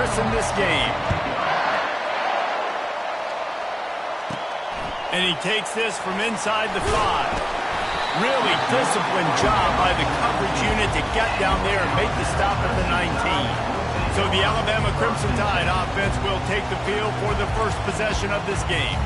christen this game. And he takes this from inside the 5. Really disciplined job by the coverage unit to get down there and make the stop at the 19. So the Alabama Crimson Tide offense will take the field for the first possession of this game.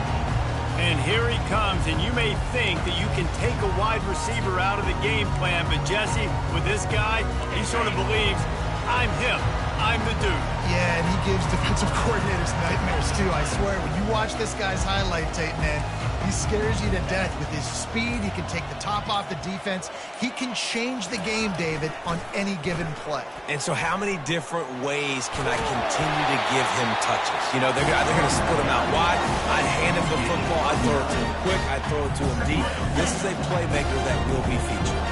And here he comes, and you may think that you can take a wide receiver out of the game plan, but Jesse, with this guy, he sort of believes, I'm him. I'm the dude. Yeah, and he gives defensive coordinators nightmares, too. I swear, when you watch this guy's highlight tape, man, he scares you to death with his speed. He can take the top off the defense. He can change the game, David, on any given play. And so how many different ways can I continue to give him touches? You know, they're going to split him out wide. I'd hand him the football. I'd throw it to him quick. I'd throw it to him deep. This is a playmaker that will be featured.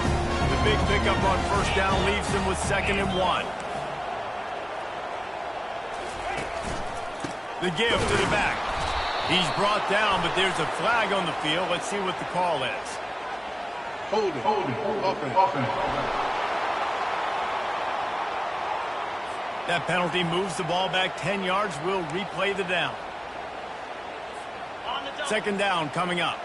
The big pickup on first down leaves him with 2nd and 1. The give to the back. He's brought down, but there's a flag on the field. Let's see what the call is. Hold it. Offense. That penalty moves the ball back 10 yards. We'll replay the down. 2nd down coming up.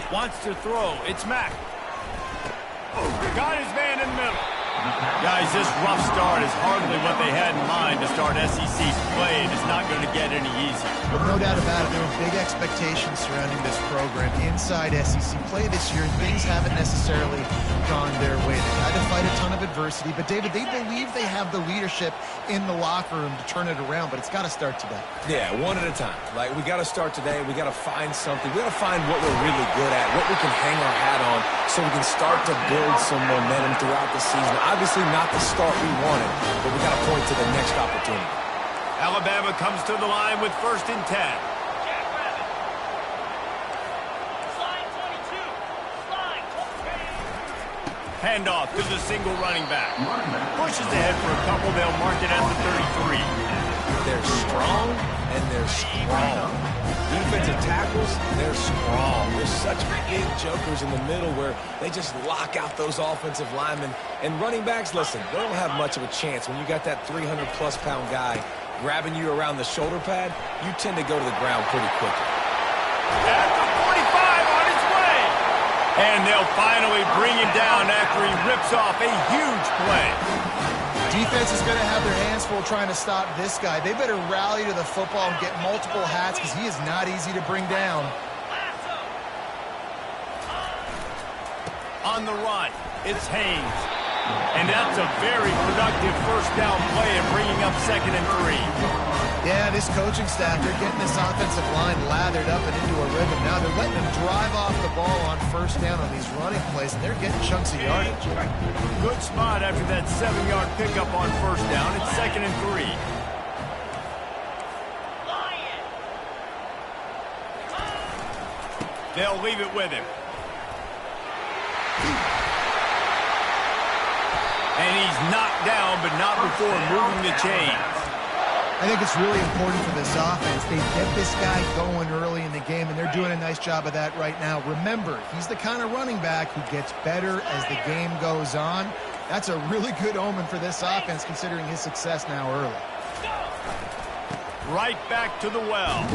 Wants to throw. It's Mack. Got his man in the middle. Guys, this rough start is hardly what they had in mind to start SEC play, and it's not going to get any easier. But no doubt about it, there were big expectations surrounding this program inside SEC play this year, and things haven't necessarily gone their way. They've had to fight a ton of adversity, but David, they believe they have the leadership in the locker room to turn it around, but it's got to start today. Yeah, one at a time. Like, we got to start today. We got to find something. We got to find what we're really good at, what we can hang our hat on, so we can start to build some momentum throughout the season. Obviously not the start we wanted, but we got to point to the next opportunity. Alabama comes to the line with 1st and 10. Handoff to the single running back. Pushes ahead for a couple. They'll mark it at the 33. They're strong and they're strong. Defensive tackles, they're strong. There's such big jokers in the middle where they just lock out those offensive linemen. And running backs, listen, they don't have much of a chance. When you got that 300-plus pound guy grabbing you around the shoulder pad, you tend to go to the ground pretty quickly. At the 45 on its way. And they'll finally bring him down after he rips off a huge play. Defense is going to have their hands full trying to stop this guy. They better rally to the football and get multiple hats because he is not easy to bring down. On the run, it's Haynes. And that's a very productive first down play and bringing up 2nd and 3. Yeah, this coaching staff, they're getting this offensive line lathered up and into a rhythm. Now they're letting them drive off the ball on first down on these running plays, and they're getting chunks of yardage. Good spot after that 7-yard pickup on first down. It's 2nd and 3. They'll leave it with him. And he's knocked down, but not before moving the chains. I think it's really important for this offense. They get this guy going early in the game, and they're doing a nice job of that right now. Remember, he's the kind of running back who gets better as the game goes on. That's a really good omen for this offense, considering his success now early. Right back to the well.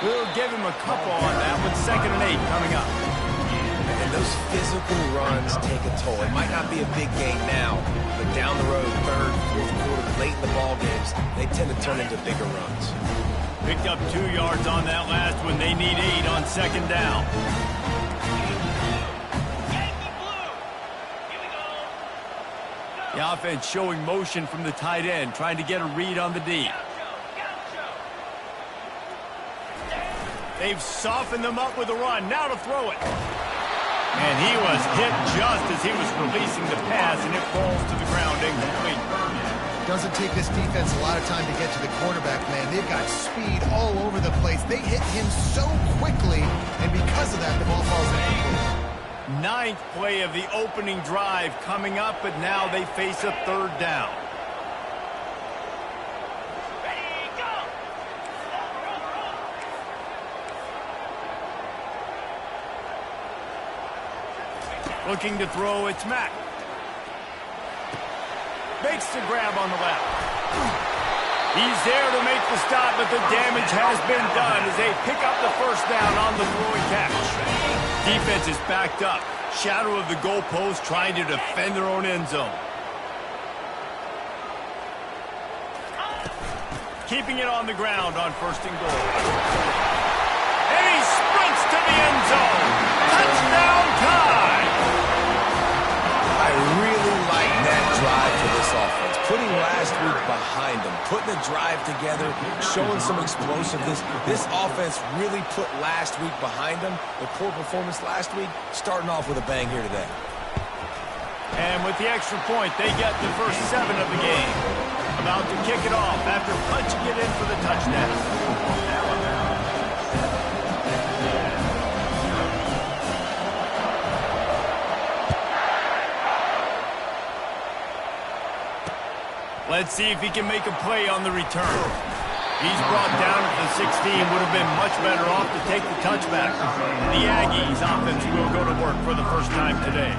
We'll give him a couple on that with 2nd and 8 coming up. And those physical runs take a toll. It might not be a big gain now, but down the road, 3rd, 4th quarter, late in the ball games, they tend to turn into bigger runs. Picked up 2 yards on that last one. They need 8 on 2nd down. The offense showing motion from the tight end, trying to get a read on the D. They've softened them up with a run. Now to throw it. And he was hit just as he was releasing the pass, and it falls to the ground incomplete. Doesn't take this defense a lot of time to get to the quarterback, man. They've got speed all over the place. They hit him so quickly, and because of that, the ball falls incomplete. 9th play of the opening drive coming up, but now they face a 3rd down. Looking to throw, it's Mack. Makes the grab on the left. He's there to make the stop, but the damage has been done as they pick up the first down on the throw and catch. Defense is backed up. Shadow of the goalpost trying to defend their own end zone. Keeping it on the ground on 1st and goal. And he sprints to the end zone. Touchdown time! I really like that drive for this offense. Putting last week behind them, putting the drive together, showing some explosiveness. This offense really put last week behind them. The poor performance last week, starting off with a bang here today. And with the extra point, they get the first 7 of the game. About to kick it off after punching it in for the touchdown. Let's see if he can make a play on the return. He's brought down at the 16, would have been much better off to take the touchback. The Aggies offense will go to work for the first time today.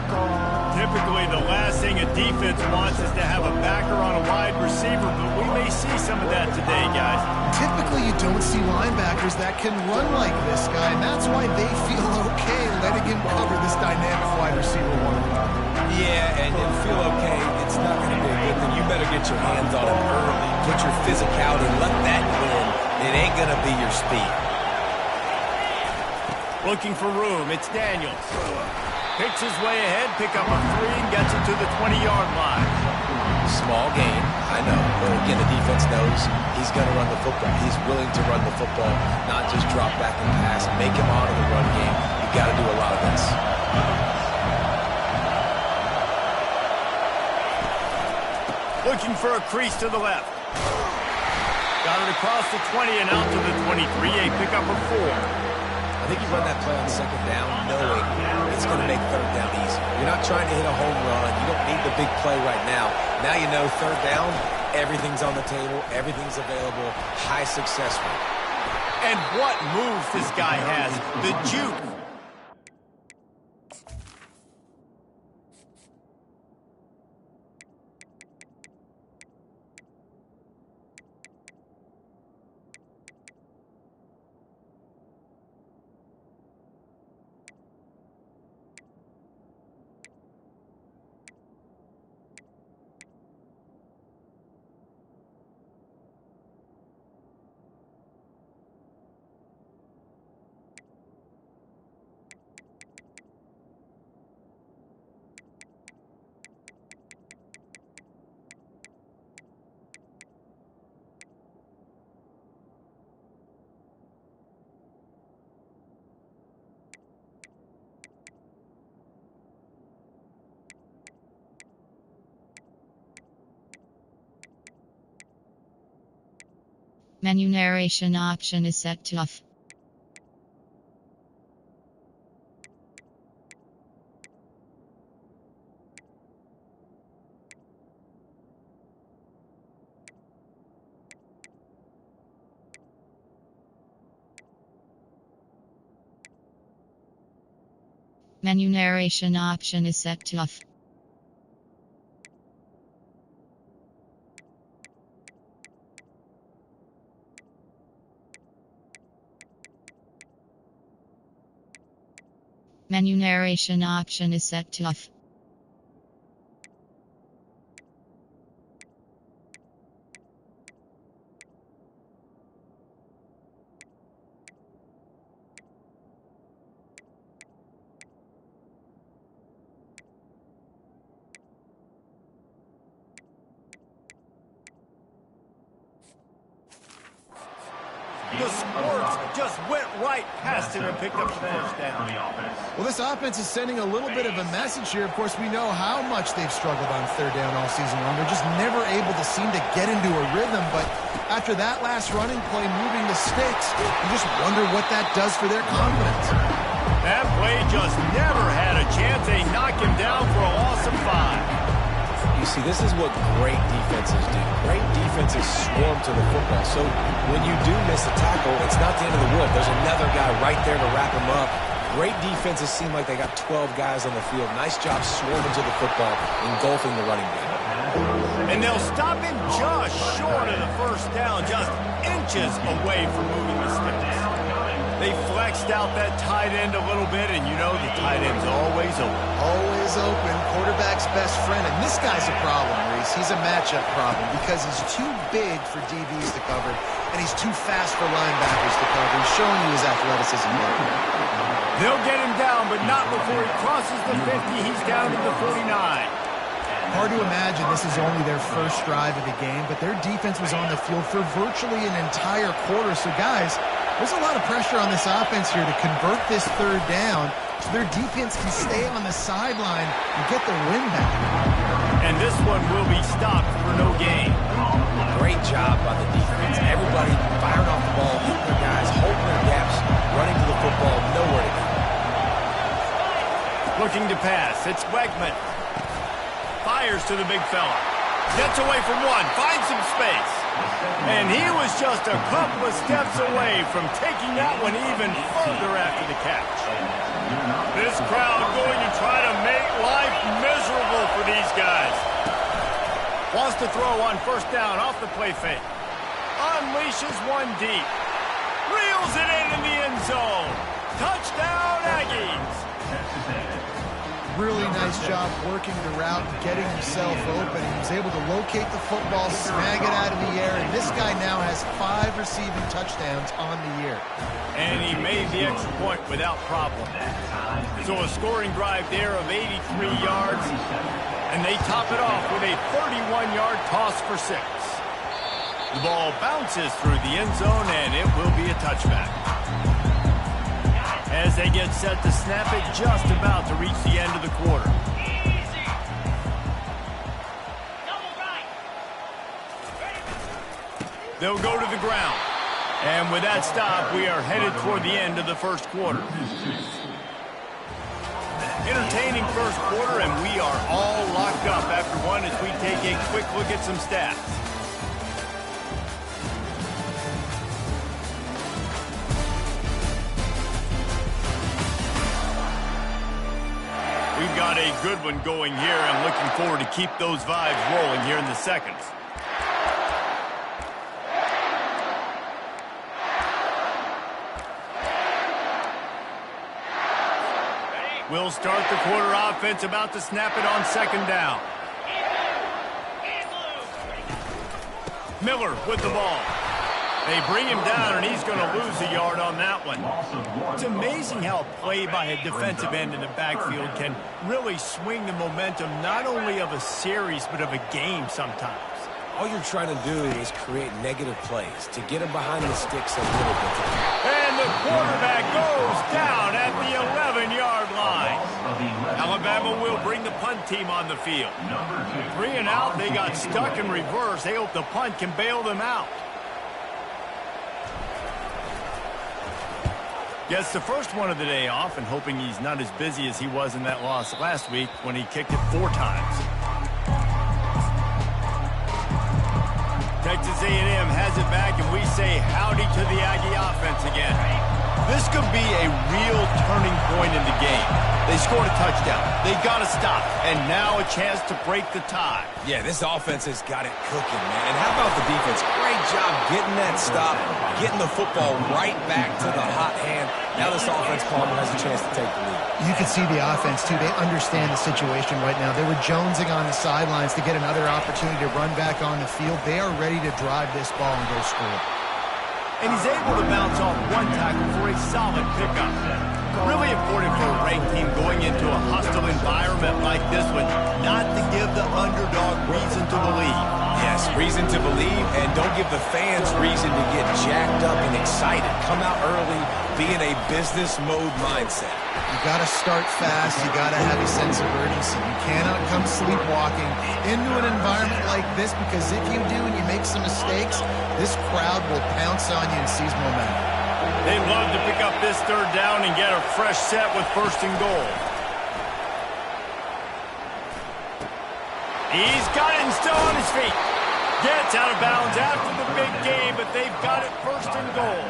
Typically, the last thing a defense wants is to have a backer on a wide receiver, but we may see some of that today, guys. Typically, you don't see linebackers that can run like this guy, and that's why they feel okay letting him cover this dynamic wide receiver one. Yeah, and you feel okay. It's not going to be a good thing. You better get your hands on him early, put your physicality, let that win. It ain't going to be your speed. Looking for room, it's Daniels. Picks his way ahead, pick up a 3, and gets it to the 20-yard line. Small gain, I know. But again, the defense knows he's going to run the football. He's willing to run the football, not just drop back and pass, make him out of the run game. You got to do a lot of this. Looking for a crease to the left. Got it across the 20 and out to the 23. A pickup of 4. I think you run that play on 2nd down knowing it's going to make 3rd down easy. You're not trying to hit a home run. You don't need the big play right now. Now you know 3rd down, everything's on the table, everything's available, high success rate. And what moves this guy has. The juke. Menu narration option is set to off. Menu narration option is set to off. Menu narration option is set to off. The Squirts just went right past him and picked up the first down. Well, this offense is sending a little bit of a message here. Of course, we know how much they've struggled on 3rd down all season long. They're just never able to seem to get into a rhythm. But after that last running play, moving the sticks, you just wonder what that does for their confidence. That play just never had a chance. They knock him down for a loss of 5. You see, this is what great defenses do. Great defenses swarm to the football. So when you do miss a tackle, it's not the end of the world. There's another guy right there to wrap him up. Great defenses seem like they got 12 guys on the field. Nice job swarming to the football, engulfing the running back. And they'll stop him just short of the first down, just inches away from moving the sticks. They flexed out that tight end a little bit, and you know the tight end's always open. Always open, quarterback's best friend. And this guy's a problem, Reese. He's a matchup problem because he's too big for DBs to cover, and he's too fast for linebackers to cover. He's showing you his athleticism there. They'll get him down, but not before he crosses the 50. He's down to the 49. Hard to imagine this is only their first drive of the game, but their defense was on the field for virtually an entire quarter. So, guys, there's a lot of pressure on this offense here to convert this third down so their defense can stay on the sideline and get the win back. And this one will be stopped for no gain. Great job by the defense. Everybody firing off the ball, hitting their guys, holding their gaps, running to the football, nowhere to go. Looking to pass. It's Wegman. Fires to the big fella. Gets away from one. Finds some space. And he was just a couple of steps away from taking that one even further after the catch. This crowd going to try to make life miserable for these guys. Wants to throw on first down off the play fake. Unleashes one deep. Reels it in the end zone. Touchdown, Aggies. Really nice job working the route and getting himself open. He was able to locate the football, snag it out of the air, and this guy now has 5 receiving touchdowns on the year. And he made the extra point without problem. So a scoring drive there of 83 yards, and they top it off with a 31-yard toss for 6. The ball bounces through the end zone, and it will be a touchback. As they get set to snap it, just about to reach the end of the quarter. They'll go to the ground. And with that stop, we are headed toward the end of the first quarter. Entertaining first quarter, and we are all locked up after one as we take a quick look at some stats. We've got a good one going here. I'm looking forward to keep those vibes rolling here in the seconds. We'll start the quarter offense, about to snap it on second down. Miller with the ball. They bring him down, and he's going to lose a yard on that one. It's amazing how play by a defensive end in the backfield can really swing the momentum not only of a series but of a game sometimes. All you're trying to do is create negative plays to get them behind the sticks a little bit. And the quarterback goes down at the 11-yard line. Alabama will bring the punt team on the field. 3 and out, they got stuck in reverse. They hope the punt can bail them out. Gets the first one of the day off, and hoping he's not as busy as he was in that loss last week when he kicked it 4 times. Texas A&M has it back, and we say howdy to the Aggie offense again. This could be a real turning point in the game. They scored a touchdown. They got to stop, and now a chance to break the tie. Yeah, this offense has got it cooking, man. And how about the defense? Great job getting that stop, getting the football right back to the hot hand. Now this offense, Palmer, has a chance to take the lead. You can see the offense, too. They understand the situation right now. They were jonesing on the sidelines to get another opportunity to run back on the field. They are ready to drive this ball and go score. And he's able to bounce off one tackle for a solid pickup. Really important for a ranked team going into a hostile environment like this one, not to give the underdog reason to believe. Yes, reason to believe, and don't give the fans reason to get jacked up and excited. Come out early, be in a business mode mindset. You got to start fast. You got to have a sense of urgency. You cannot come sleepwalking into an environment like this, because if you do and you make some mistakes, this crowd will pounce on you and seize momentum. They'd love to pick up this third down and get a fresh set with first and goal. He's got it and still on his feet. Gets out of bounds after the big game, but they've got it first and goal.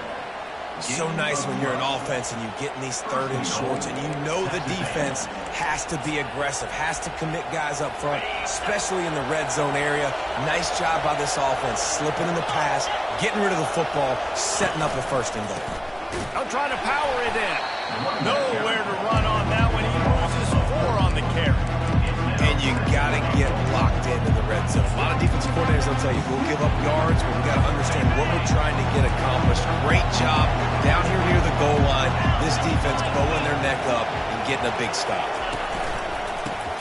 So nice when you're an offense and you get in these 3rd and shorts and you know the defense has to be aggressive, has to commit guys up front, especially in the red zone area. Nice job by this offense, slipping in the pass, getting rid of the football, setting up a 1st and goal. They'll try to power it in. Nowhere to run on that one. He loses 4 on the carry. And you got to get locked into the red zone. A lot of defensive coordinators will tell you, we'll give up yards, but we got to understand what we're trying to get accomplished. Great job down here near the goal line. This defense bowing their neck up and getting a big stop.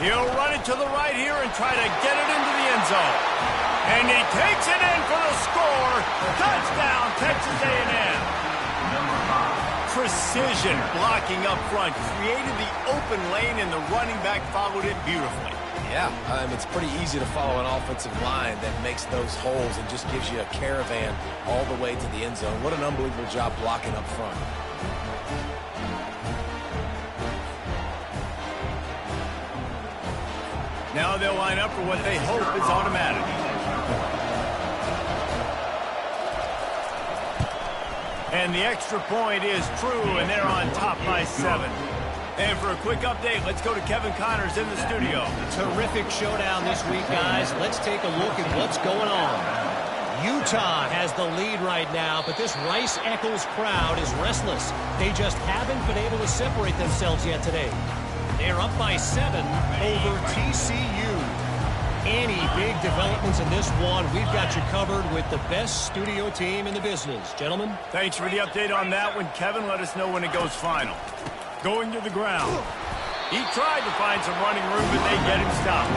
He'll run it to the right here and try to get it into the end zone. And he takes it in for the score. Touchdown, Texas A&M. Precision blocking up front, created the open lane, and the running back followed it beautifully. Yeah, it's pretty easy to follow an offensive line that makes those holes and just gives you a caravan all the way to the end zone. What an unbelievable job blocking up front. Now they'll line up for what they hope is automatic. And the extra point is true, and they're on top by 7. And for a quick update, let's go to Kevin Connors in the studio. Terrific showdown this week, guys. Let's take a look at what's going on. Utah has the lead right now, but this Rice-Eccles crowd is restless. They just haven't been able to separate themselves yet today. They're up by 7 over TCU. Any big developments in this one, we've got you covered with the best studio team in the business. Gentlemen. Thanks for the update on that one, Kevin. Let us know when it goes final. Going to the ground. He tried to find some running room, but they get him stopped.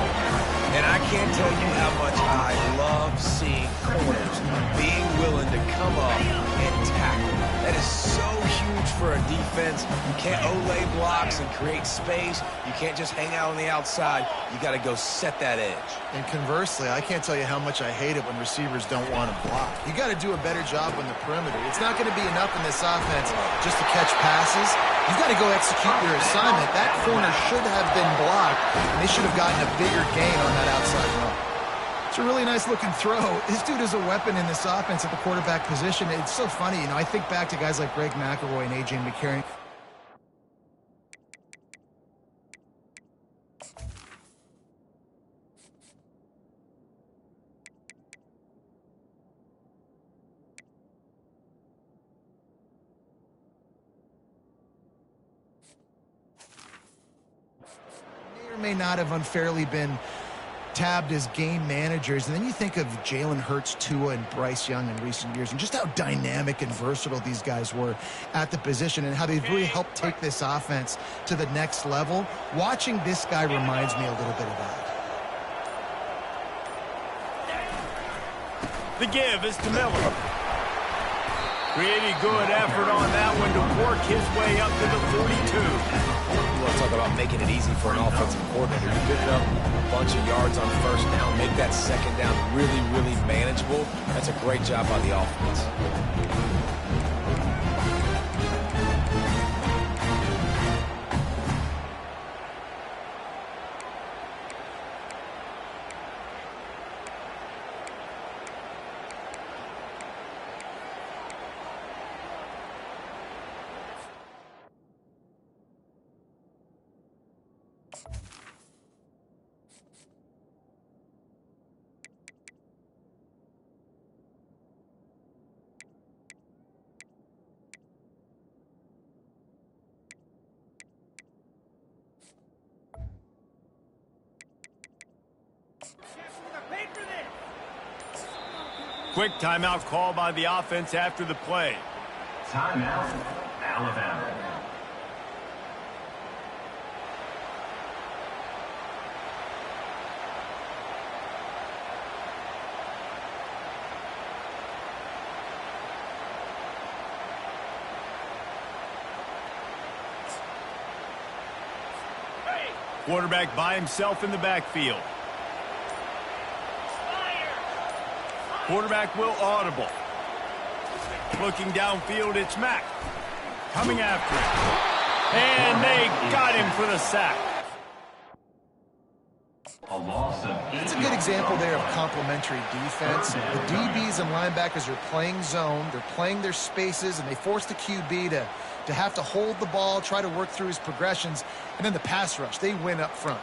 And I can't tell you how much I love seeing corners being willing to come up and tackle. That is so huge for a defense. You can't olay blocks and create space. You can't just hang out on the outside. You got to go set that edge. And conversely, I can't tell you how much I hate it when receivers don't want to block. You got to do a better job on the perimeter. It's not going to be enough in this offense just to catch passes. You've got to go execute your assignment. That corner should have been blocked, and they should have gotten a bigger gain on that outside run. It's a really nice-looking throw. This dude is a weapon in this offense at the quarterback position. It's so funny. You know, I think back to guys like Greg McElroy and A.J. McCarron. May or may not have unfairly been tabbed as game managers, and then you think of Jalen Hurts, Tua, and Bryce Young in recent years, and just how dynamic and versatile these guys were at the position and how they've really helped take this offense to the next level. Watching this guy reminds me a little bit of that. The give is to Miller. Pretty good effort on that one to work his way up to the 42. You want to talk about making it easy for an offensive coordinator. You pick up a bunch of yards on 1st down, make that 2nd down really, really manageable. That's a great job by the offense. Quick timeout call by the offense after the play. Timeout, Alabama. Quarterback by himself in the backfield. Quarterback will audible. Looking downfield, it's Mack. Coming after him. And they got him for the sack. A loss of That's a good example there of complementary defense. The DBs and linebackers are playing zone, they're playing their spaces, and they force the QB to have to hold the ball, try to work through his progressions, and then the pass rush, they win up front.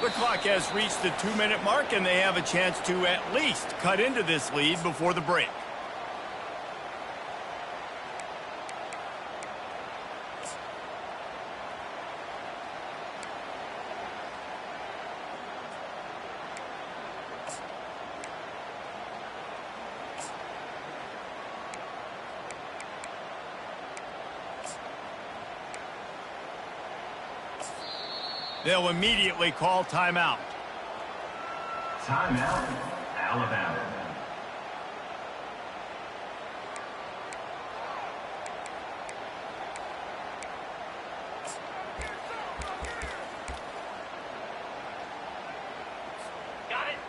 The clock has reached the 2-minute mark, and they have a chance to at least cut into this lead before the break. They'll immediately call timeout. Timeout, Alabama.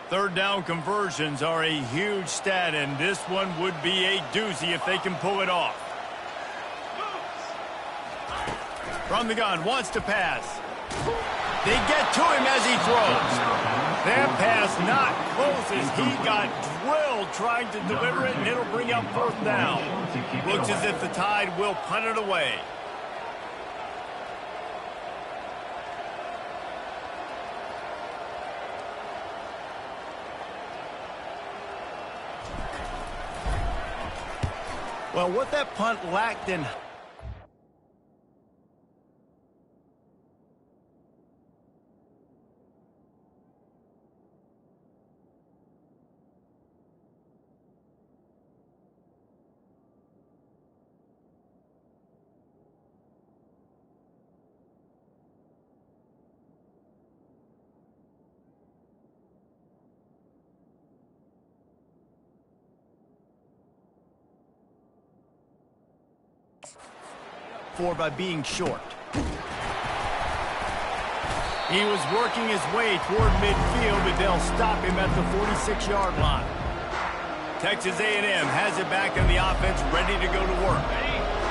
Third down conversions are a huge stat, and this one would be a doozy if they can pull it off. From the gun, wants to pass. They get to him as he throws. That pass not close as he got drilled trying to deliver it, and it'll bring up fourth down. Looks as if the Tide will punt it away. Well, what that punt lacked in... by being short. He was working his way toward midfield, but they'll stop him at the 46-yard line. Texas A&M has it back in the offense, ready to go to work.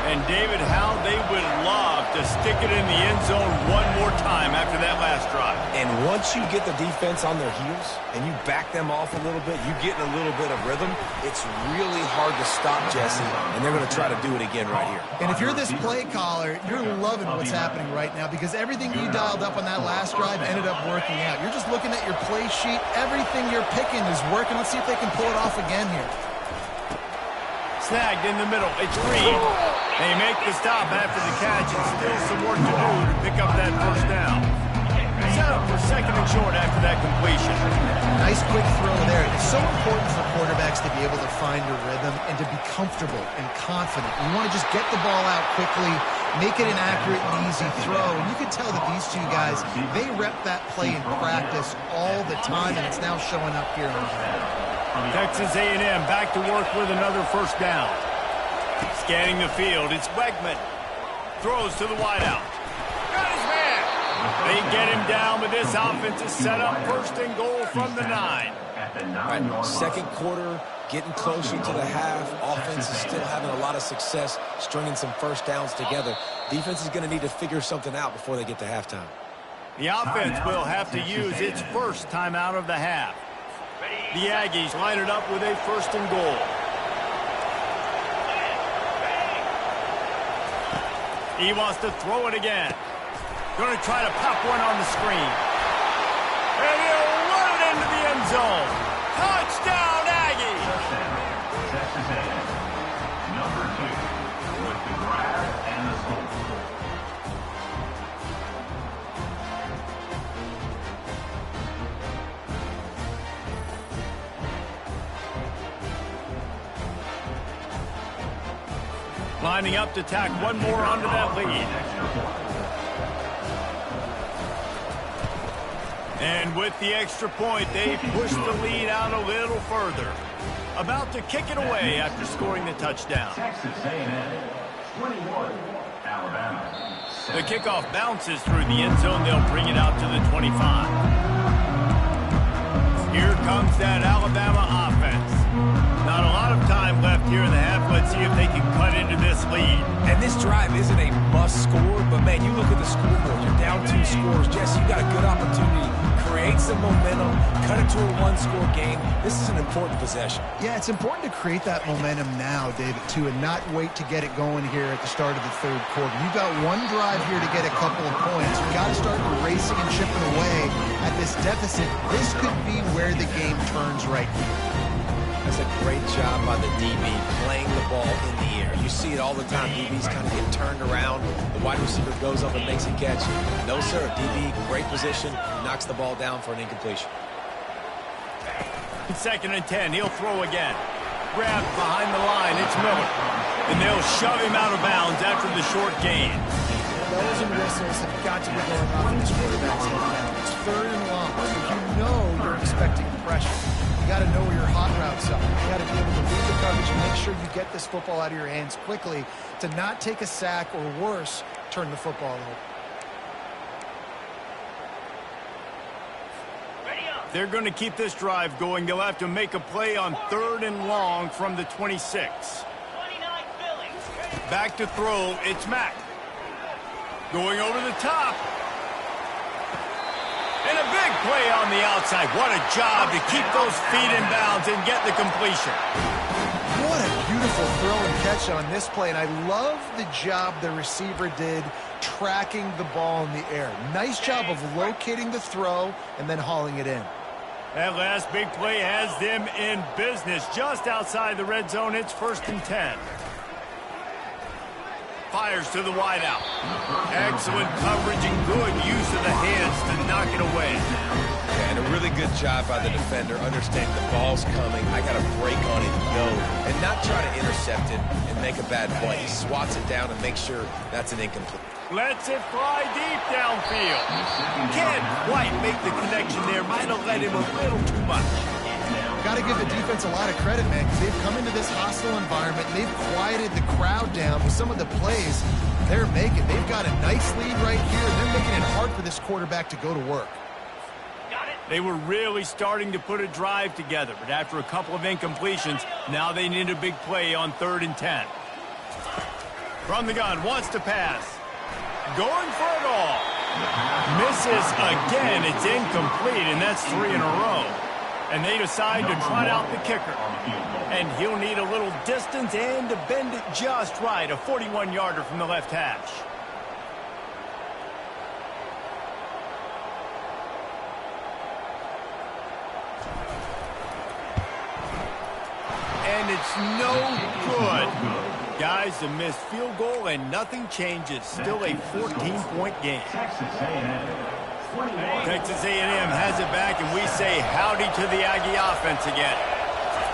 And David, how they would love to stick it in the end zone one more time after that last drive. And once you get the defense on their heels and you back them off a little bit, you get in a little bit of rhythm, it's really hard to stop, Jesse, and they're going to try to do it again right here. And if you're this play caller, you're loving what's happening right now because everything you dialed up on that last drive ended up working out. You're just looking at your play sheet. Everything you're picking is working. Let's see if they can pull it off again here. Snagged in the middle. It's Reed. They make the stop after the catch, and still some work to do to pick up that first down. Set up for second and short after that completion. Nice quick throw there. It's so important for quarterbacks to be able to find a rhythm and to be comfortable and confident. You want to just get the ball out quickly, make it an accurate and easy throw. And you can tell that these two guys, they rep that play in practice all the time, and it's now showing up here on the field. Texas A&M back to work with another first down. Scanning the field, it's Wegman. Throws to the wideout. Got his man. They get him down, but this offense is set up first and goal from the 9. Right, second quarter, getting closer to the half. Offense is still having a lot of success stringing some first downs together. Defense is going to need to figure something out before they get to halftime. The offense will have to use its first timeout of the half. The Aggies line it up with a first and goal. He wants to throw it again. Going to try to pop one on the screen. And he'll run it into the end zone. Touchdown, Aggies! Texas A&M, number 2, with the grab and the score. Lining up to tack one more onto that lead. And with the extra point, they push the lead out a little further. About to kick it away after scoring the touchdown. Texas A&M, 21, Alabama. The kickoff bounces through the end zone. They'll bring it out to the 25. Here comes that Alabama offense. Not a lot of time left here in the half. Let's see if they can cut into this lead. And this drive isn't a must score, but man, you look at the scoreboard. You're down 2 scores. Jesse, you got a good opportunity. Create some momentum, cut it to a 1-score game. This is an important possession. Yeah, it's important to create that momentum now, David, too, and not wait to get it going here at the start of the third quarter. You've got one drive here to get a couple of points. You've got to start racing and chipping away at this deficit. This could be where the game turns right here. That's a great job by the DB playing the ball in the air. You see it all the time. DBs kind of get turned around. The wide receiver goes up and makes a catch. No, sir. DB, great position, knocks the ball down for an incompletion. 2nd and 10. He'll throw again. Grabbed behind the line. It's Miller. And they'll shove him out of bounds after the short gain. Bells and whistles have got to be going off in this quarterback's head now. It's 3rd and long, so you know you're expecting pressure. You got to know where your hot routes are. You got to be able to read the coverage and make sure you get this football out of your hands quickly to not take a sack or worse, turn the football over. They're going to keep this drive going. They'll have to make a play on 3rd and long from the 26. Back to throw. It's Mack. Going over the top. And a big play on the outside. What a job to keep those feet in bounds and get the completion. What a beautiful throw and catch on this play. And I love the job the receiver did tracking the ball in the air. Nice job of locating the throw and then hauling it in. That last big play has them in business. Just outside the red zone, it's 1st and 10. Fires to the wideout. Excellent coverage and good use of the hands to knock it away. Yeah, and a really good job by the defender, understanding the ball's coming. I got to break on it and go, and not try to intercept it and make a bad play. He swats it down and makes sure that's an incomplete. Lets it fly deep downfield. Can't quite make the connection there. Might have let him a little too much. Got to give the defense a lot of credit, man, because they've come into this hostile environment. They've quieted the crowd down with some of the plays they're making. They've got a nice lead right here, and they're making it hard for this quarterback to go to work. They were really starting to put a drive together, but after a couple of incompletions, now they need a big play on 3rd and 10. From the gun, wants to pass. Going for it all. Misses again. It's incomplete, and that's 3 in a row. And they decide to trot out the kicker. And he'll need a little distance and to bend it just right. A 41-yarder from the left hash. And it's no good. Guys, a missed field goal and nothing changes. Still a 14-point game. Texas A&M has it back, and we say howdy to the Aggie offense again.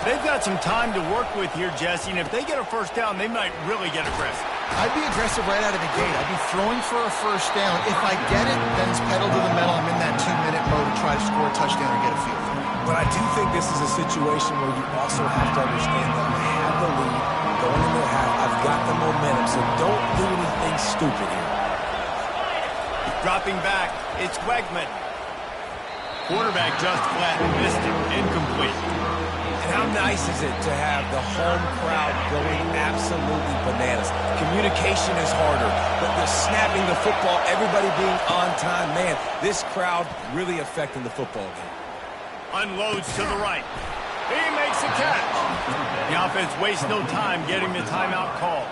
They've got some time to work with here, Jesse, and if they get a first down, they might really get aggressive. I'd be aggressive right out of the gate. I'd be throwing for a first down. If I get it, then it's pedal to the metal. I'm in that 2-minute mode to try to score a touchdown or get a field goal. But I do think this is a situation where you also have to understand that I have the lead going into the half. I've got the momentum, so don't do anything stupid here. Dropping back, it's Wegman. Quarterback just flat, missed it, incomplete. And how nice is it to have the home crowd going absolutely bananas? Communication is harder, but the snapping the football, everybody being on time, man, this crowd really affecting the football game. Unloads to the right. He makes a catch. The offense wastes no time getting the timeout call.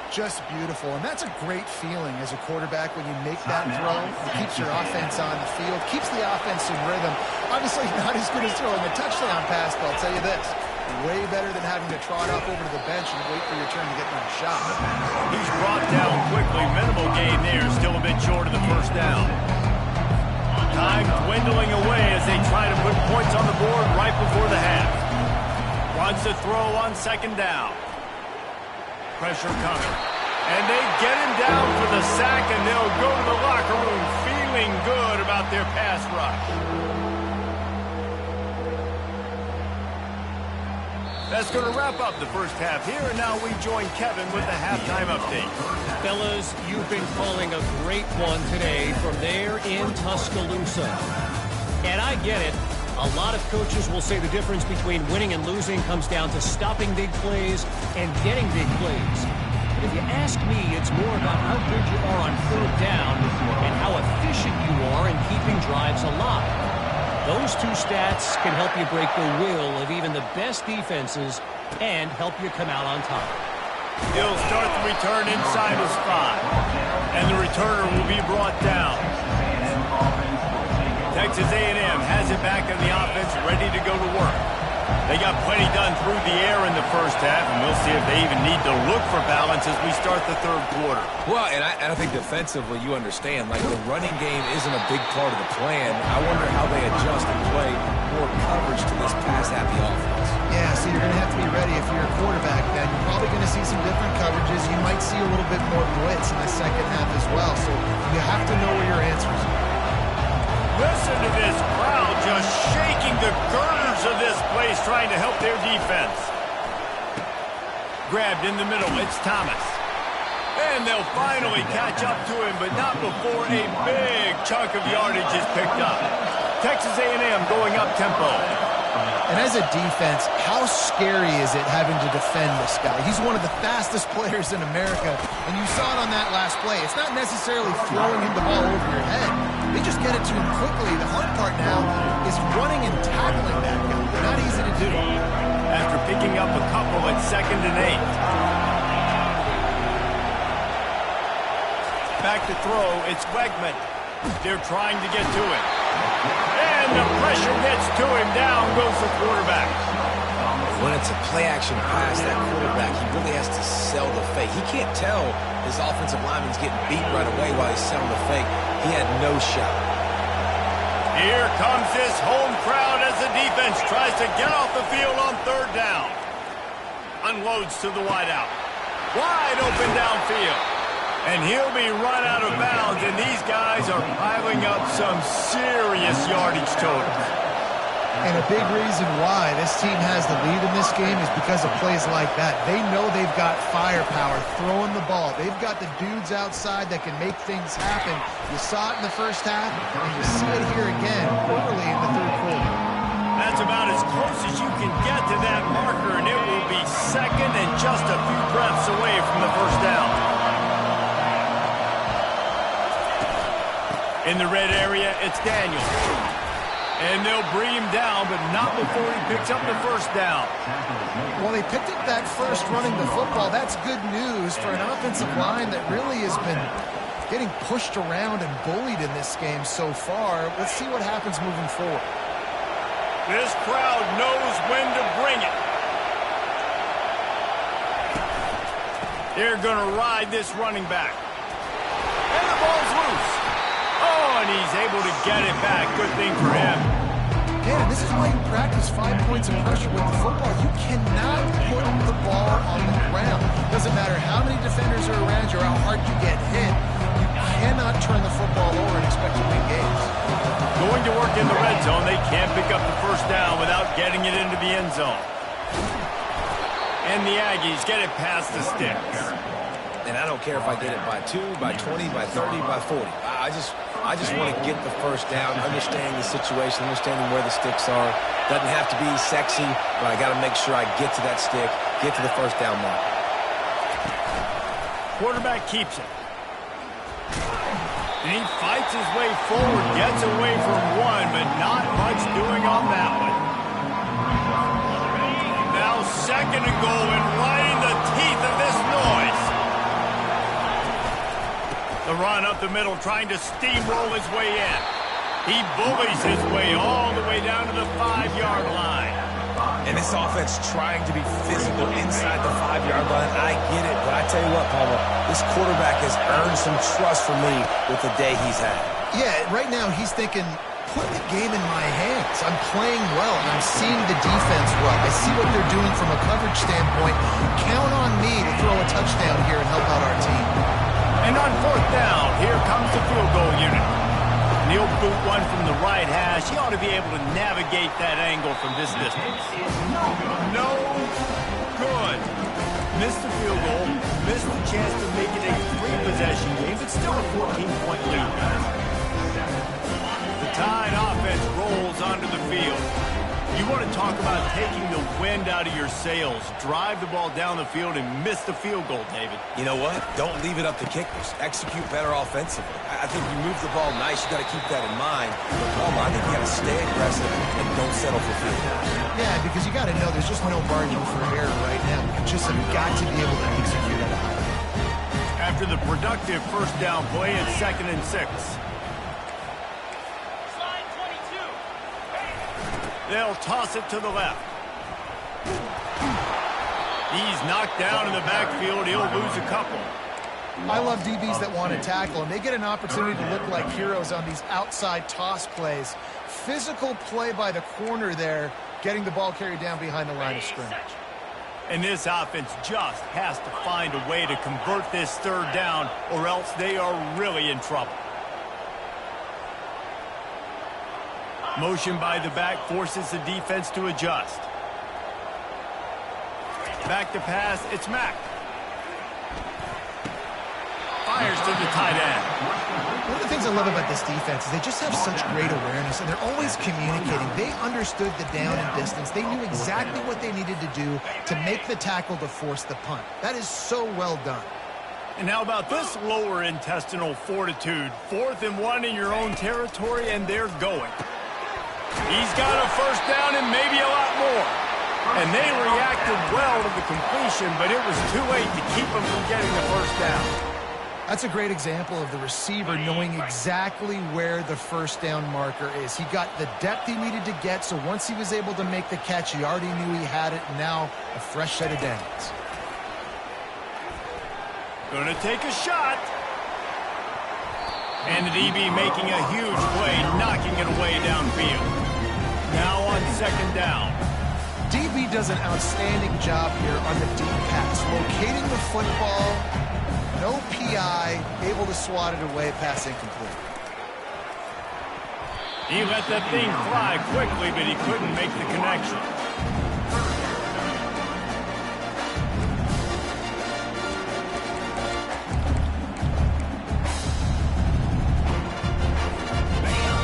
Just beautiful, and that's a great feeling as a quarterback when you make that throw. It keeps your offense on the field, keeps the offense in rhythm. Obviously not as good as throwing a touchdown pass, but I'll tell you this, way better than having to trot off over to the bench and wait for your turn to get another shot. He's brought down quickly. Minimal gain there, still a bit short of the first down. Time dwindling away as they try to put points on the board right before the half. Wants to throw on 2nd down. Pressure coming. And they get him down for the sack, and they'll go to the locker room feeling good about their pass rush. That's going to wrap up the first half here, and now we join Kevin with the halftime update. Fellas, you've been calling a great one today from there in Tuscaloosa. And I get it. A lot of coaches will say the difference between winning and losing comes down to stopping big plays and getting big plays. But if you ask me, it's more about how good you are on third down and how efficient you are in keeping drives alive. Those two stats can help you break the will of even the best defenses and help you come out on top. He'll start the return inside his 5. And the returner will be brought down. Texas A&M has it back in the offense, ready to go to work. They got plenty done through the air in the first half, and we'll see if they even need to look for balance as we start the third quarter. Well, and I think defensively, you understand, like the running game isn't a big part of the plan. I wonder how they adjust and play more coverage to this pass-happy offense. Yeah, so you're going to have to be ready if you're a quarterback. Then you're probably going to see some different coverages. You might see a little bit more blitz in the second half as well, so you have to know where your answers are. Listen to this crowd just shaking the girders of this place, trying to help their defense. Grabbed in the middle, it's Thomas. And they'll finally catch up to him, but not before a big chunk of yardage is picked up. Texas A&M going up tempo. And as a defense, how scary is it having to defend this guy? He's one of the fastest players in America, and you saw it on that last play. It's not necessarily throwing him the ball over your head. They just get it to him quickly. The hard part now is running and tackling that guy. Not easy to do. After picking up a couple at 2nd and 8. Back to throw, it's Wegman. They're trying to get to him. And the pressure gets to him. Down goes the quarterback. When it's a play-action pass, that quarterback, he really has to sell the fake. He can't tell his offensive lineman's getting beat right away while he's selling the fake. He had no shot. Here comes this home crowd as the defense tries to get off the field on 3rd down. Unloads to the wideout. Wide open downfield. And he'll be run out of bounds, and these guys are piling up some serious yardage totals. And a big reason why this team has the lead in this game is because of plays like that. They know they've got firepower throwing the ball. They've got the dudes outside that can make things happen. You saw it in the first half, and you see it here again early in the third quarter. That's about as close as you can get to that marker, and it will be 2nd and just a few breaths away from the first down. In the red area, it's Daniel. And they'll bring him down, but not before he picks up the first down. Well, they picked up that first running the football. That's good news for an offensive line that really has been getting pushed around and bullied in this game so far. Let's see what happens moving forward. This crowd knows when to bring it. They're going to ride this running back. And the ball's loose. Oh, and he's able to get it back. Good thing for him. Yeah, this is why you practice 5 points of pressure with the football. You cannot put the ball on the ground. Doesn't matter how many defenders are around you or how hard you get hit. You cannot turn the football over and expect to win games. Going to work in the red zone. They can't pick up the first down without getting it into the end zone. And the Aggies get it past the sticks. And I don't care if I get it by 2, by 20, by 30, by 40. I just want to get the first down, understanding the situation, understanding where the sticks are. Doesn't have to be sexy, but I got to make sure I get to that stick, get to the first down mark. Quarterback keeps it. And he fights his way forward, gets away from one, but not much doing on that one. Now 2nd and goal, and right in the teeth of this noise. The run up the middle, trying to steamroll his way in. He bullies his way all the way down to the 5-yard line. And this offense trying to be physical inside the 5-yard line. I get it, but I tell you what, Palmer, this quarterback has earned some trust from me with the day he's had. Yeah, right now he's thinking, put the game in my hands. I'm playing well, and I'm seeing the defense well. I see what they're doing from a coverage standpoint. Count on me to throw a touchdown here and help out our team. And on 4th down, here comes the field goal unit. And he'll boot one from the right hash. He ought to be able to navigate that angle from this distance. No good. Missed the field goal, missed the chance to make it a 3-possession game, but still a 14-point lead. The Tide offense rolls rolls onto the field. You want to talk about taking the wind out of your sails. Drive the ball down the field and miss the field goal, David. You know what? Don't leave it up to kickers. Execute better offensively. I think you move the ball nice. You got to keep that in mind. But Palmer, I think you got to stay aggressive and don't settle for field goals. Yeah, because you got to know there's just no margin for error right now. You just have got to be able to execute at a high level. After the productive first down play, it's 2nd and 6. They'll toss it to the left. He's knocked down in the backfield. He'll lose a couple. I love DBs that want to tackle, and they get an opportunity to look like heroes on these outside toss plays. Physical play by the corner there, getting the ball carried down behind the line of scrimmage. And this offense just has to find a way to convert this third down, or else they are really in trouble. Motion by the back forces the defense to adjust. Back to pass, it's Mack. Fires to the tight end. One of the things I love about this defense is they just have such great awareness, and they're always communicating. They understood the down and distance. They knew exactly what they needed to do to make the tackle to force the punt. That is so well done. And how about this lower intestinal fortitude? 4th and 1 in your own territory, and they're going. He's got a first down and maybe a lot more. And they reacted well to the completion, but it was too late to keep them from getting the first down. That's a great example of the receiver knowing exactly where the first down marker is. He got the depth he needed to get, so once he was able to make the catch, he already knew he had it, and now a fresh set of downs. Gonna take a shot. And the DB making a huge play, knocking it away downfield. Now on 2nd down. DB does an outstanding job here on the deep pass, locating the football, no PI, able to swat it away, pass incomplete. He let that thing fly quickly, but he couldn't make the connection.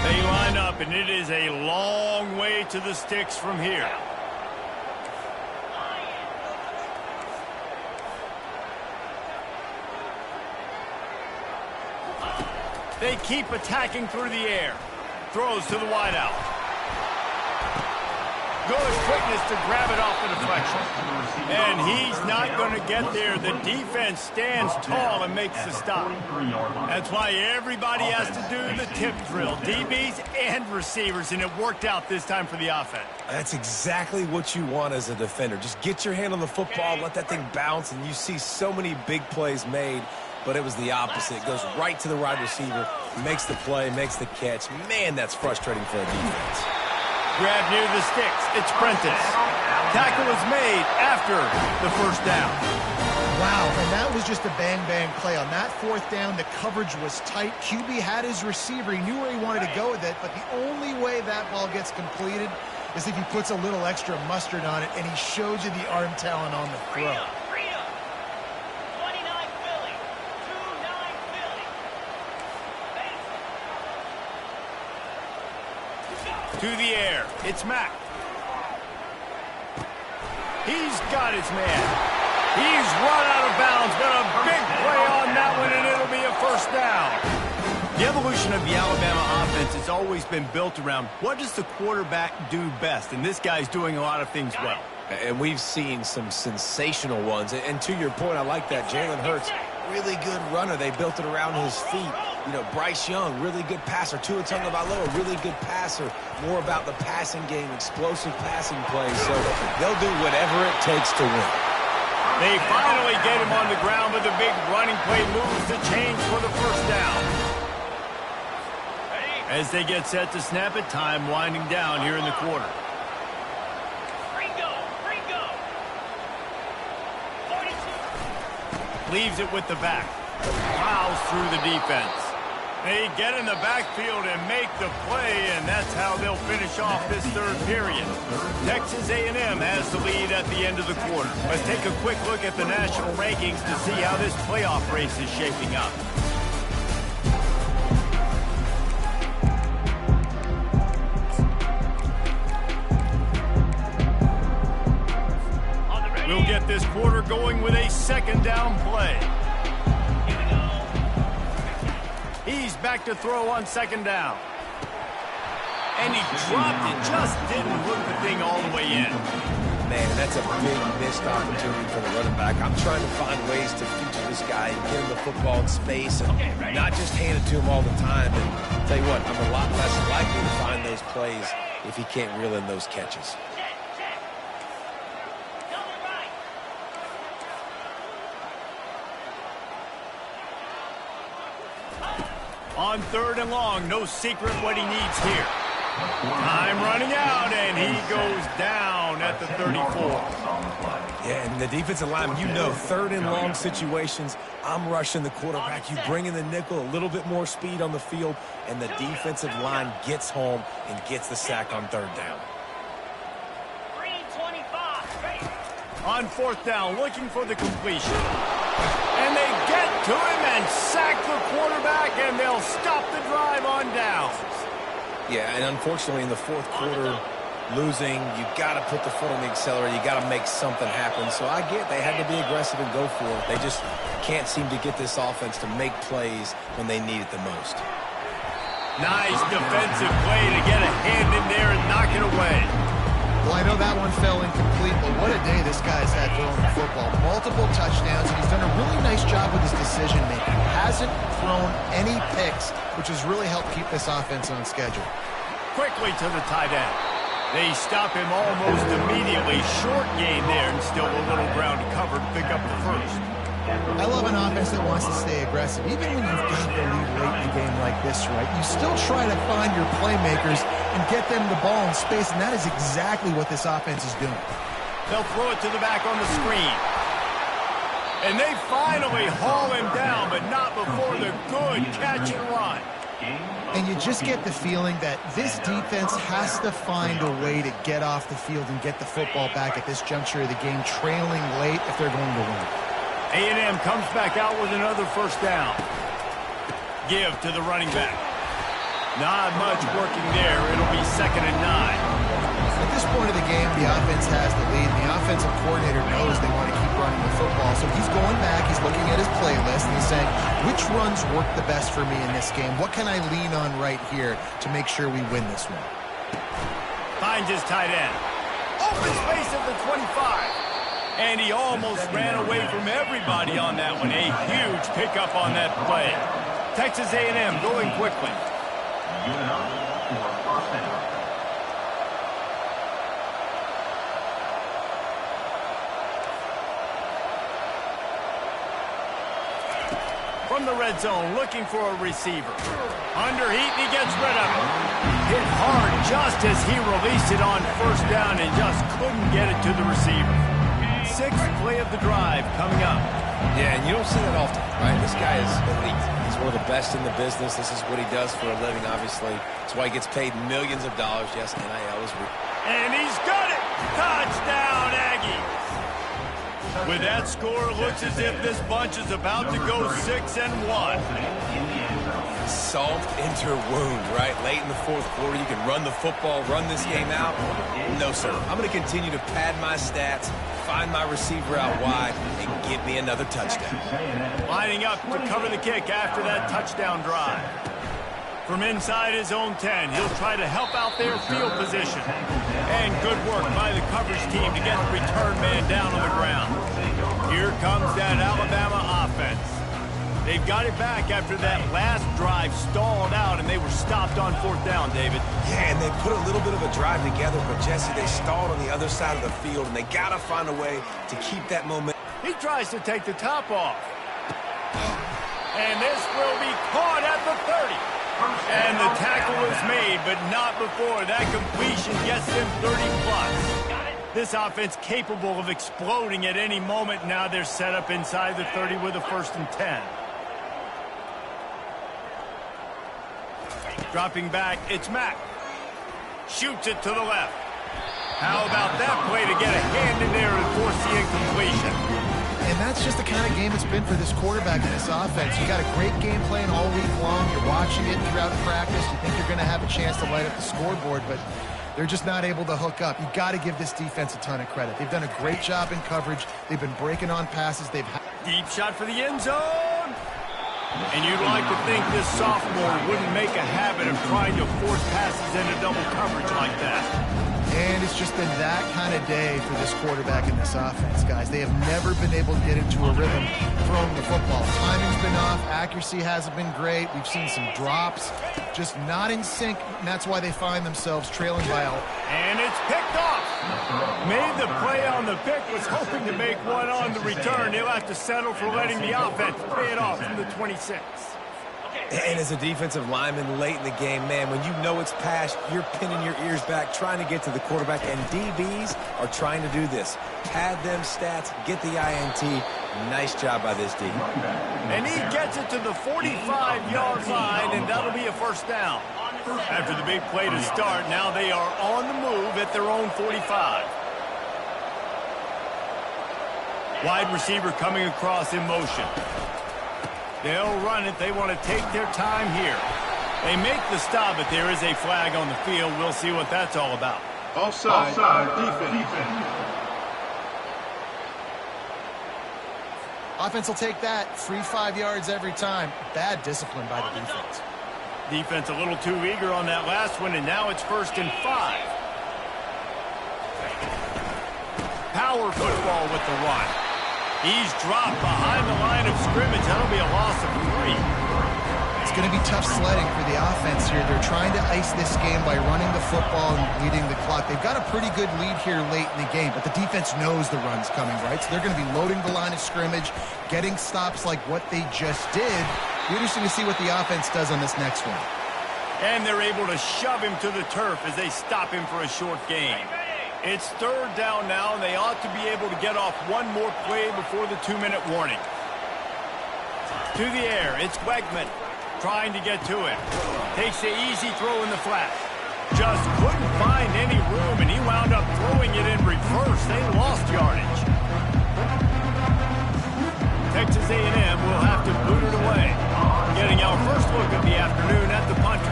They line up, and it is a long way to the sticks from here. They keep attacking through the air. Throws to the wideout. Good quickness to grab it off the deflection. And he's not going to get there. The defense stands tall and makes the stop. That's why everybody has to do the tip drill. DBs and receivers, and it worked out this time for the offense. That's exactly what you want as a defender. Just get your hand on the football, let that thing bounce, and you see so many big plays made. But it was the opposite. It goes right to the wide receiver, makes the play, makes the catch. Man, that's frustrating for a defense. Grab near the sticks. It's Prentice. Tackle is made after the first down. Wow, and that was just a bang-bang play. On that 4th down, the coverage was tight. QB had his receiver. He knew where he wanted to go with it, but the only way that ball gets completed is if he puts a little extra mustard on it, and he shows you the arm talent on the throw. To the air, it's Mack. He's got his man. He's run out of bounds, but a big play on that one, and it'll be a first down. The evolution of the Alabama offense has always been built around what does the quarterback do best, and this guy's doing a lot of things well. And we've seen some sensational ones. And to your point, I like that. Jalen Hurts, really good runner. They built it around his feet. You know, Bryce Young, really good passer. Tua Tagovailoa, really good passer. More about the passing game, explosive passing plays. So they'll do whatever it takes to win. They finally get him on the ground, but the big running play moves the chains for the first down. As they get set to snap it, time winding down here in the quarter. Leaves it with the back. Plows through the defense. They get in the backfield and make the play, and that's how they'll finish off this third period. Texas A&M has the lead at the end of the quarter. Let's take a quick look at the national rankings to see how this playoff race is shaping up. going with a second down play. He's back to throw on second down. And he dropped it, just didn't hook the thing all the way in. Man, that's a big missed opportunity for the running back. I'm trying to find ways to feature this guy and get him the football in space and not just hand it to him all the time. And I'll tell you what, I'm a lot less likely to find those plays if he can't reel in those catches. On third and long, no secret what he needs here. Time running out, and he goes down at the 34. Yeah, and the defensive lineman, you know, third and long situations, I'm rushing the quarterback. You bring in the nickel, a little bit more speed on the field, and the defensive line gets home and gets the sack on third down. On fourth down, looking for the completion. And they get to him and sack the quarterback, and they'll stop the drive on downs. Yeah, and unfortunately in the fourth quarter, losing, you got to put the foot on the accelerator. You got to make something happen. So I get they had to be aggressive and go for it. They just can't seem to get this offense to make plays when they need it the most. Nice defensive play to get a hand in there and knock it away. Well, I know that one fell incomplete, but what a day this guy's had throwing the football. Multiple touchdowns, and he's done a really nice job with his decision-making. Hasn't thrown any picks, which has really helped keep this offense on schedule. Quickly to the tight end. They stop him almost immediately. Short gain there, and still a little ground to cover to pick up the first. I love an offense that wants to stay aggressive. Even when you've got the lead late in the game like this, right, you still try to find your playmakers and get them the ball in space, and that is exactly what this offense is doing. They'll throw it to the back on the screen. And they finally haul him down, but not before the good catch and run. And you just get the feeling that this defense has to find a way to get off the field and get the football back at this juncture of the game, trailing late if they're going to win. A&M comes back out with another first down. Give to the running back. Not much working there. It'll be 2nd and 9. At this point of the game, the offense has the lead, and the offensive coordinator knows they want to keep running the football. So he's going back, he's looking at his playlist, and he's saying, which runs work the best for me in this game? What can I lean on right here to make sure we win this one? Finds his tight end. Open space at the 25. And he almost ran away from everybody on that one. A huge pickup on that play. Texas A&M going quickly. Good enough for first down. From the red zone, looking for a receiver. Under heat, and he gets rid of it. Hit hard just as he released it on first down and just couldn't get it to the receiver. 6th play of the drive coming up. Yeah, and you don't see that often, right? This guy is elite. He's one of the best in the business. This is what he does for a living, obviously. That's why he gets paid millions of dollars. Yes, NIL is real. And he's got it! Touchdown, Aggies! With that score, it looks as if this bunch is about to go 6-1. Salt into her wound, right? Late in the fourth quarter, you can run the football, run this game out. No, sir. I'm going to continue to pad my stats, find my receiver out wide, and get me another touchdown. Lining up to cover the kick after that touchdown drive. From inside his own 10, he'll try to help out their field position. And good work by the coverage team to get the return man down on the ground. Here comes that Alabama offense. They've got it back after that last drive stalled out, and they were stopped on fourth down, David. Yeah, and they put a little bit of a drive together, but, Jesse, they stalled on the other side of the field, and they got to find a way to keep that momentum. He tries to take the top off. And this will be caught at the 30. And the tackle is made, but not before that completion gets them 30+. This offense capable of exploding at any moment. Now they're set up inside the 30 with a 1st and 10. Dropping back, it's Mack. Shoots it to the left. How about that play to get a hand in there and force the incompletion? And that's just the kind of game it's been for this quarterback and this offense. You got a great game plan all week long. You're watching it throughout practice. You think you're going to have a chance to light up the scoreboard, but They're just not able to hook up. You got to give this defense a ton of credit. They've done a great job in coverage. They've been breaking on passes. Deep shot for the end zone. And you'd like to think this sophomore wouldn't make a habit of trying to force passes into double coverage like that. And it's just been that kind of day for this quarterback in this offense, guys. They have never been able to get into a rhythm throwing the football. Timing's been off. Accuracy hasn't been great. We've seen some drops. Just not in sync, and that's why they find themselves trailing by a... And it's picked off. Made the play on the pick, was hoping to make one on the return. He'll have to settle for letting the offense pay it off from the 26. And as a defensive lineman late in the game, man, when you know it's past, you're pinning your ears back, trying to get to the quarterback, and DBs are trying to do this. Pad them stats, get the INT. Nice job by this D. And he gets it to the 45-yard line, and that'll be a first down. After the big play to start, now they are on the move at their own 45. Wide receiver coming across in motion. They'll run it. They want to take their time here. They make the stop, but there is a flag on the field. We'll see what that's all about. Offside defense. Offense will take that. Free 5 yards every time. Bad discipline by the defense. Defense a little too eager on that last one, and now it's 1st and 5. Power football with the run. He's dropped behind the line of scrimmage. That'll be a loss of 3. It's going to be tough sledding for the offense here. They're trying to ice this game by running the football and leading the clock. They've got a pretty good lead here late in the game, but the defense knows the run's coming, right? So they're going to be loading the line of scrimmage, getting stops like what they just did. Be interesting to see what the offense does on this next one. And they're able to shove him to the turf as they stop him for a short gain. It's 3rd down now, and they ought to be able to get off one more play before the 2-minute warning. To the air, it's Wegman trying to get to it. Takes the easy throw in the flat. Just couldn't find any room, and he wound up throwing it in reverse. They lost yardage. Texas A&M will have to boot it away. Getting our first look of the afternoon at the punter.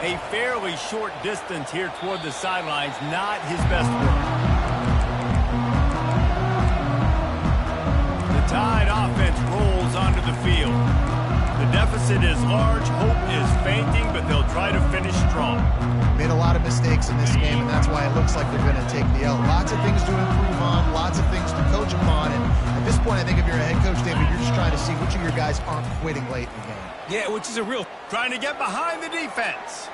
A fairly short distance here toward the sidelines, not his best work. The Tide offense rolls onto the field. The deficit is large, hope is fainting, but they'll try to finish strong. Made a lot of mistakes in this game, and that's why it looks like they're going to take the L. Lots of things to improve on, lots of things to coach upon, and at this point, I think if you're a head coach, David, you're just trying to see which of your guys aren't quitting late in the game. Yeah, which is a real... Trying to get behind the defense.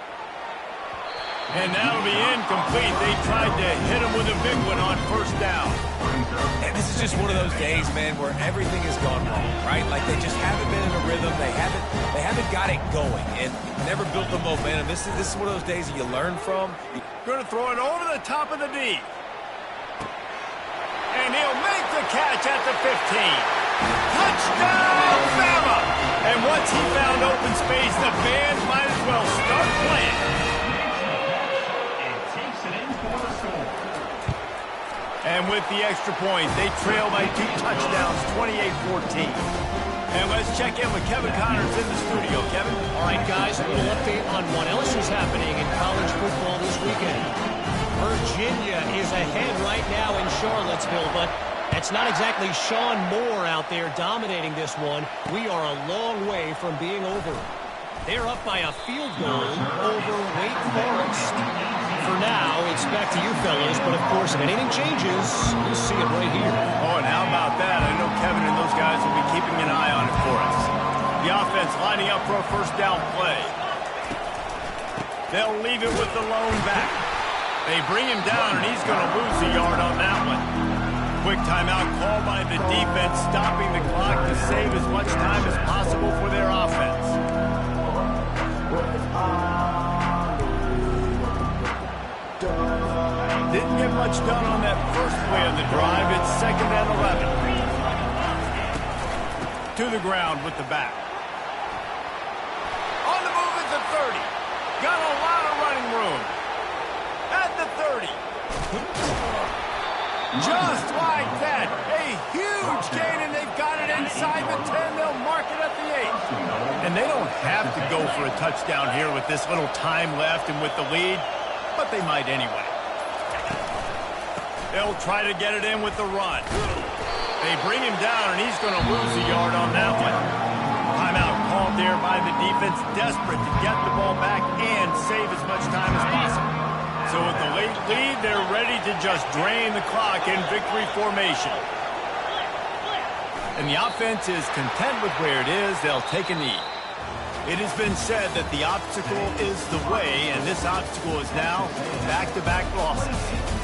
And that'll be incomplete. They tried to hit him with a big one on 1st down. And this is just one of those days, man, where everything has gone wrong, right? Like they just haven't been in a rhythm. They haven't got it going and never built the momentum. This is one of those days that you learn from. Going to throw it over the top of the D. And he'll make the catch at the 15. Touchdown, Bama! And once he found open space, the fans might as well start playing. And with the extra point, they trail by 2 touchdowns, 28-14. And let's check in with Kevin Connors in the studio. Kevin? All right, guys, a little update on what else is happening in college football this weekend. Virginia is ahead right now in Charlottesville, but that's not exactly Sean Moore out there dominating this one. We are a long way from being over. They're up by a field goal over Wake Forest. For now, it's back to you fellas, but of course, if anything changes, you'll see it right here. Oh, and how about that? I know Kevin and those guys will be keeping an eye on it for us. The offense lining up for a 1st down play. They'll leave it with the lone back. They bring him down, and he's going to lose a yard on that one. Quick timeout call by the defense, stopping the clock to save as much time as possible for their offense. Didn't get much done on that first play of the drive. It's 2nd and 11. To the ground with the back. On the move at the 30. Got a lot of running room. At the 30. Just like that. A huge gain, and they've got it inside the 10. They'll mark it at the 8. And they don't have to go for a touchdown here with this little time left and with the lead, but they might anyway. They'll try to get it in with the run. They bring him down, and he's going to lose a yard on that one. Timeout called there by the defense, desperate to get the ball back and save as much time as possible. So with the late lead, they're ready to just drain the clock in victory formation. And the offense is content with where it is. They'll take a knee. It has been said that the obstacle is the way, and this obstacle is now back-to-back losses.